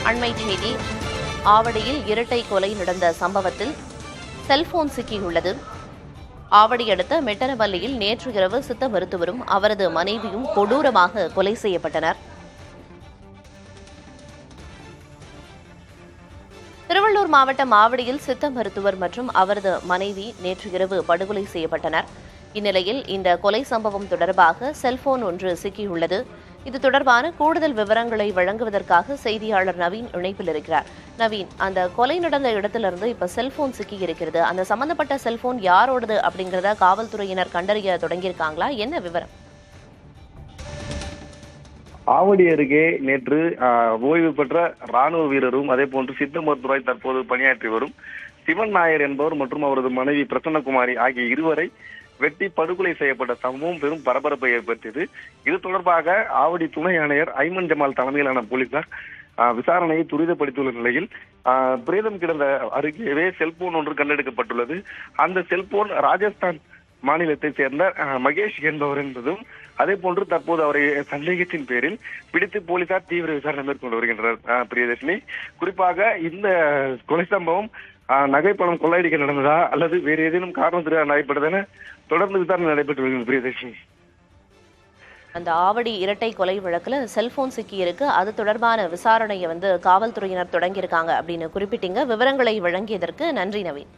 அண்மை செய்தி. ஆவடியில் இரட்டை கொலை நடந்த சம்பவத்தில் செல்போன் சிக்கியுள்ளது. ஆவடி அடுத்த மெட்டனவல்லியில் நேற்று இரவு சித்த மருத்துவரும் அவரது மனைவியும் கொடூரமாக கொலை செய்யப்பட்டனர். திருவள்ளூர் மாவட்டம் ஆவடியில் சித்த மருத்துவர் மற்றும் அவரது மனைவி நேற்று இரவு படுகொலை செய்யப்பட்டனர். இந்நிலையில் இந்த கொலை சம்பவம் தொடர்பாக செல்போன் ஒன்று சிக்கியுள்ளது. இது தொடர்பான கூடுதல் விவரங்களை வழங்குவதற்காக செய்தியாளர் நவீன் இணைப்பில் இருக்கிறார். நவீன், அந்த கொலை நடந்த இடத்திலிருந்து இப்ப செல்போன் சிக்கி இருக்கிறது. அந்த சம்பந்தப்பட்ட செல்போன் யாரோடது அப்படிங்கிறத காவல்துறையினர் கண்டறிய தொடங்கியிருக்காங்களா? என்ன விவரம்? ஆவடி அருகே நேற்று ஓய்வு பெற்ற ராணுவ வீரரும் அதே போன்று சித்த மருத்துவராய் தற்போது பணியாற்றி வரும் சிவன் நாயர் என்பவர் மற்றும் அவரது மனைவி பிரசன்னகுமாரி ஆகிய இருவரை வெட்டி படுகொலை செய்யப்பட்ட சம்பவம் பெரும் பரபரப்பை ஏற்படுத்தியது. இது தொடர்பாக ஆவடி துணை ஆணையர் ஐமன் ஜமால் தலைமையிலான போலீசார் விசாரணையை துரிதப்படுத்தியுள்ள நிலையில் பிரேதம் கிடந்த அருகேவே செல்போன் ஒன்று கண்டெடுக்கப்பட்டுள்ளது. அந்த செல்போன் ராஜஸ்தான் மாநிலத்தை சேர்ந்த மகேஷ் என்பவர் என்பதும் அதே போன்று தற்போது அவரை சந்தேகத்தின் பேரில் பிடித்து போலீசார் தீவிர விசாரணை மேற்கொண்டு வருகின்றனர். பிரியதர்ஷினி, குறிப்பாக இந்த கொலை சம்பவம் நகை பணம் கொள்ளையடிக்க நடந்ததா அல்லது வேறு ஏதேனும் காரணத்திற்காக நடைபெற்றதென தொடர்ந்து விசாரணை நடைபெற்று வருகிறது. பிரியதர்ஷினி, அந்த ஆவடி இரட்டை கொலை வழக்குல செல்போன் சிக்கி இருக்கு. அது தொடர்பான விசாரணையை காவல்துறையினர் தொடங்கியிருக்காங்க அப்படின்னு குறிப்பிட்டீங்க. விவரங்களை வழங்கியதற்கு நன்றி நவீன்.